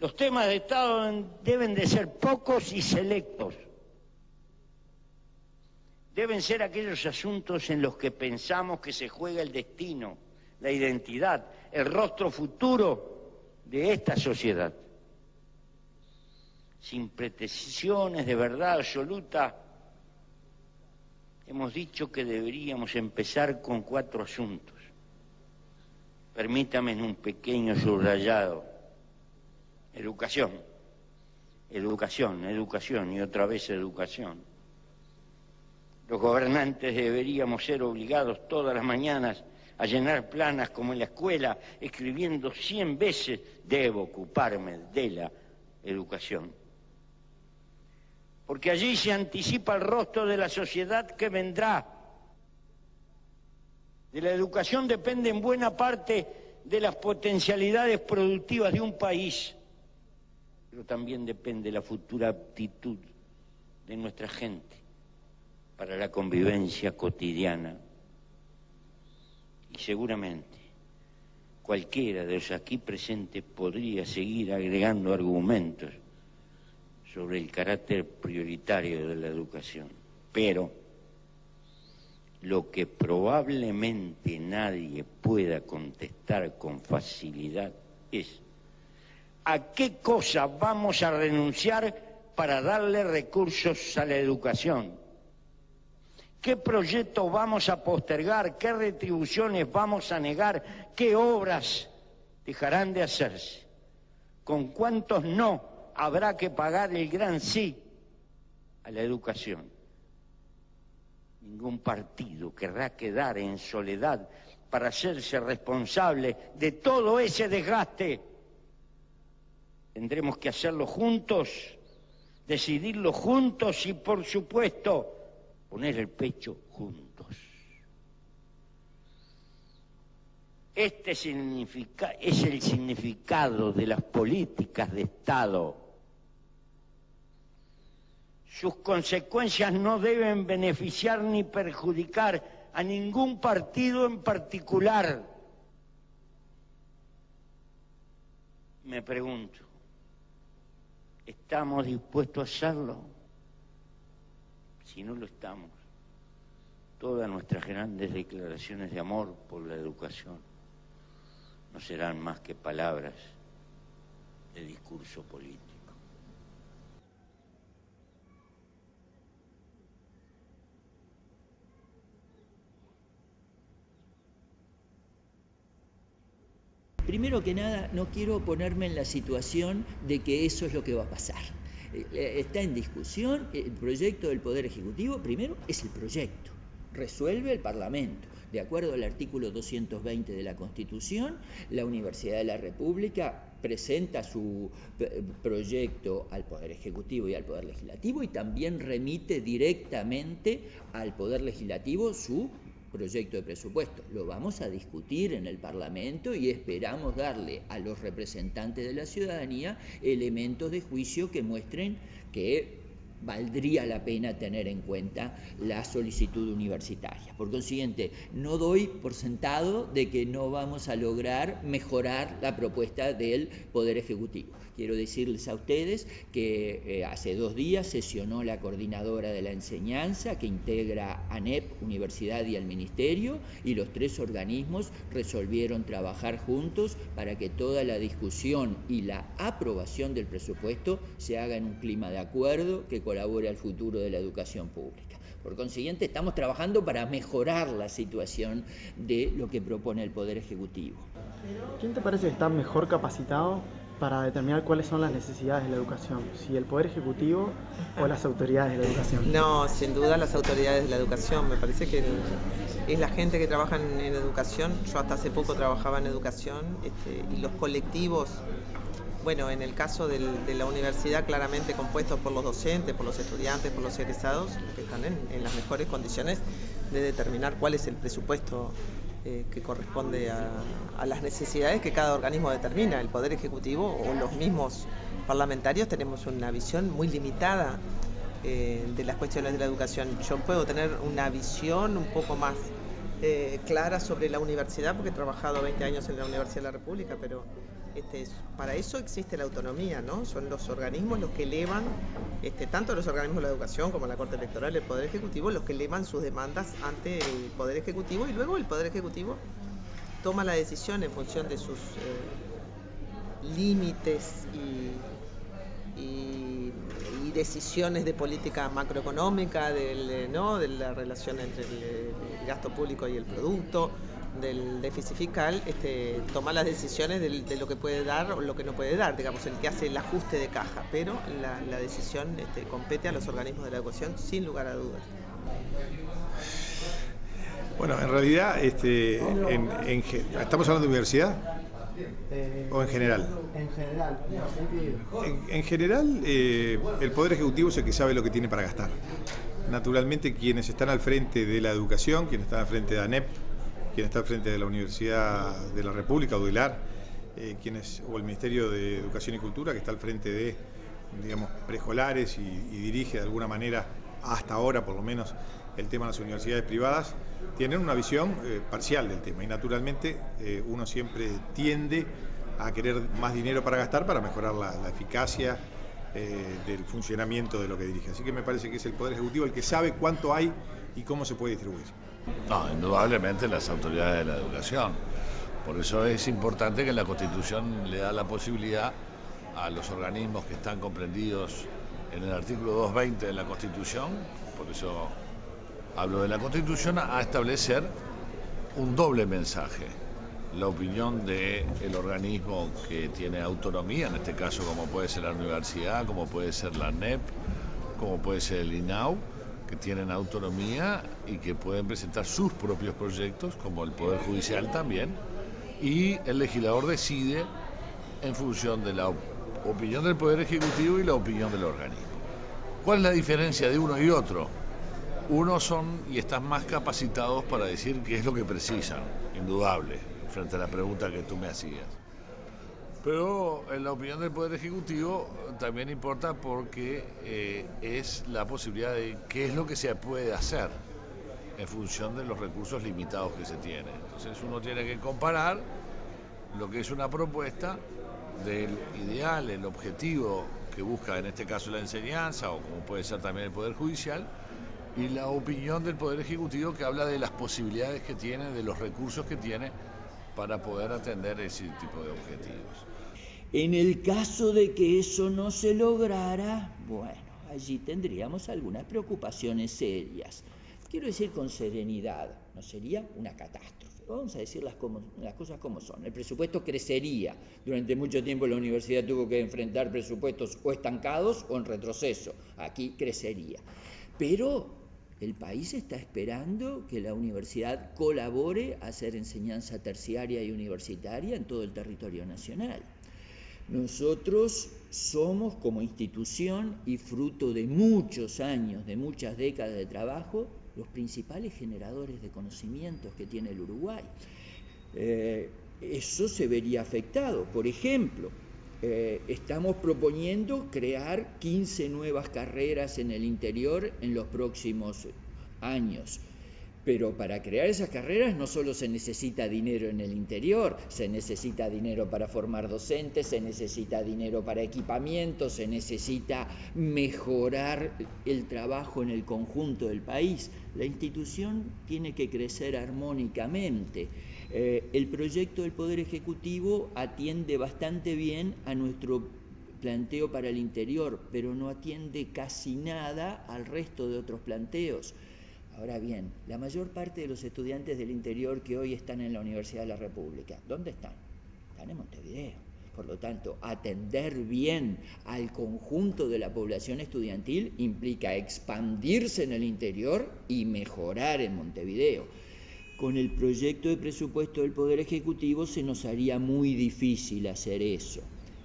Los temas de Estado deben de ser pocos y selectos. Deben ser aquellos asuntos en los que pensamos que se juega el destino, la identidad, el rostro futuro de esta sociedad. Sin pretensiones de verdad absoluta, hemos dicho que deberíamos empezar con 4 asuntos. Permítame en un pequeño subrayado. Educación, educación, educación y otra vez educación. Los gobernantes deberíamos ser obligados todas las mañanas a llenar planas como en la escuela, escribiendo 100 veces, debo ocuparme de la educación. Porque allí se anticipa el rostro de la sociedad que vendrá. De la educación depende en buena parte de las potencialidades productivas de un país, pero también depende la futura aptitud de nuestra gente para la convivencia cotidiana. Y seguramente cualquiera de los aquí presentes podría seguir agregando argumentos sobre el carácter prioritario de la educación. Pero lo que probablemente nadie pueda contestar con facilidad es ¿a qué cosa vamos a renunciar para darle recursos a la educación? ¿Qué proyectos vamos a postergar? ¿Qué retribuciones vamos a negar? ¿Qué obras dejarán de hacerse? ¿Con cuántos no habrá que pagar el gran sí a la educación? Ningún partido querrá quedar en soledad para hacerse responsable de todo ese desgaste. Tendremos que hacerlo juntos, decidirlo juntos y, por supuesto, poner el pecho juntos. Este es el significado de las políticas de Estado. Sus consecuencias no deben beneficiar ni perjudicar a ningún partido en particular. Me pregunto, ¿estamos dispuestos a hacerlo? Si no lo estamos, todas nuestras grandes declaraciones de amor por la educación no serán más que palabras de discurso político. Primero que nada, no quiero ponerme en la situación de que eso es lo que va a pasar. Está en discusión el proyecto del Poder Ejecutivo. Primero es el proyecto, resuelve el Parlamento. De acuerdo al artículo 220 de la Constitución, la Universidad de la República presenta su proyecto al Poder Ejecutivo y al Poder Legislativo y también remite directamente al Poder Legislativo su proyecto de presupuesto. Lo vamos a discutir en el Parlamento y esperamos darle a los representantes de la ciudadanía elementos de juicio que muestren que valdría la pena tener en cuenta la solicitud universitaria. Por consiguiente, no doy por sentado de que no vamos a lograr mejorar la propuesta del Poder Ejecutivo. Quiero decirles a ustedes que hace 2 días sesionó la coordinadora de la enseñanza que integra ANEP, Universidad y el Ministerio, y los 3 organismos resolvieron trabajar juntos para que toda la discusión y la aprobación del presupuesto se haga en un clima de acuerdo que colabore al futuro de la educación pública. Por consiguiente, estamos trabajando para mejorar la situación de lo que propone el Poder Ejecutivo. ¿Quién te parece que está mejor capacitado para determinar cuáles son las necesidades de la educación? ¿Si el Poder Ejecutivo o las autoridades de la educación? No, sin duda las autoridades de la educación. Me parece que es la gente que trabaja en educación. Yo hasta hace poco trabajaba en educación y los colectivos, bueno, en el caso de la universidad, claramente compuestos por los docentes, por los estudiantes, por los egresados, que están en las mejores condiciones de determinar cuál es el presupuesto que corresponde a las necesidades que cada organismo determina. El Poder Ejecutivo o los mismos parlamentarios tenemos una visión muy limitada de las cuestiones de la educación. Yo puedo tener una visión un poco más clara sobre la universidad, porque he trabajado 20 años en la Universidad de la República, pero Para eso existe la autonomía, ¿no? Son los organismos los que elevan, tanto los organismos de la educación como la Corte Electoral, el Poder Ejecutivo, los que elevan sus demandas ante el Poder Ejecutivo, y luego el Poder Ejecutivo toma la decisión en función de sus límites y decisiones de política macroeconómica, de la relación entre el gasto público y el producto, del déficit fiscal, toma las decisiones de lo que puede dar o lo que no puede dar, digamos, el que hace el ajuste de caja, pero la decisión compete a los organismos de la educación sin lugar a dudas. Bueno, en realidad, ¿estamos hablando de universidad? ¿O en general? En general, En general, el Poder Ejecutivo es el que sabe lo que tiene para gastar. Naturalmente, quienes están al frente de la educación, quienes están al frente de ANEP, quien está al frente de la Universidad de la República, UDELAR, o el Ministerio de Educación y Cultura, que está al frente de, digamos, preescolares y dirige de alguna manera, hasta ahora por lo menos, el tema de las universidades privadas, tienen una visión parcial del tema y naturalmente uno siempre tiende a querer más dinero para gastar para mejorar la eficacia del funcionamiento de lo que dirige. Así que me parece que es el Poder Ejecutivo el que sabe cuánto hay y cómo se puede distribuir. No, indudablemente las autoridades de la educación. Por eso es importante que la Constitución le da la posibilidad a los organismos que están comprendidos en el artículo 220 de la Constitución, por eso hablo de la Constitución, a establecer un doble mensaje. La opinión del organismo que tiene autonomía, en este caso como puede ser la universidad, como puede ser la ANEP, como puede ser el INAU, que tienen autonomía y que pueden presentar sus propios proyectos, como el Poder Judicial también, y el legislador decide en función de la opinión del Poder Ejecutivo y la opinión del organismo. ¿Cuál es la diferencia de uno y otro? Unos son y están más capacitados para decir qué es lo que precisan, indudable, frente a la pregunta que tú me hacías. Pero en la opinión del Poder Ejecutivo también importa porque es la posibilidad de qué es lo que se puede hacer en función de los recursos limitados que se tienen. Entonces uno tiene que comparar lo que es una propuesta del ideal, el objetivo que busca en este caso la enseñanza o como puede ser también el Poder Judicial, y la opinión del Poder Ejecutivo que habla de las posibilidades que tiene, de los recursos que tiene para poder atender ese tipo de objetivos. En el caso de que eso no se lograra, bueno, allí tendríamos algunas preocupaciones serias. Quiero decir con serenidad, no sería una catástrofe. Vamos a decir las cosas como son. El presupuesto crecería. Durante mucho tiempo la universidad tuvo que enfrentar presupuestos o estancados o en retroceso. Aquí crecería. Pero el país está esperando que la universidad colabore a hacer enseñanza terciaria y universitaria en todo el territorio nacional. Nosotros somos como institución y fruto de muchos años, de muchas décadas de trabajo, los principales generadores de conocimientos que tiene el Uruguay. Eso se vería afectado. Por ejemplo, estamos proponiendo crear 15 nuevas carreras en el interior en los próximos años. Pero para crear esas carreras no solo se necesita dinero en el interior, se necesita dinero para formar docentes, se necesita dinero para equipamiento, se necesita mejorar el trabajo en el conjunto del país. La institución tiene que crecer armónicamente. El proyecto del Poder Ejecutivo atiende bastante bien a nuestro planteo para el interior, pero no atiende casi nada al resto de otros planteos. Ahora bien, la mayor parte de los estudiantes del interior que hoy están en la Universidad de la República, ¿dónde están? Están en Montevideo. Por lo tanto, atender bien al conjunto de la población estudiantil implica expandirse en el interior y mejorar en Montevideo. Con el proyecto de presupuesto del Poder Ejecutivo se nos haría muy difícil hacer eso.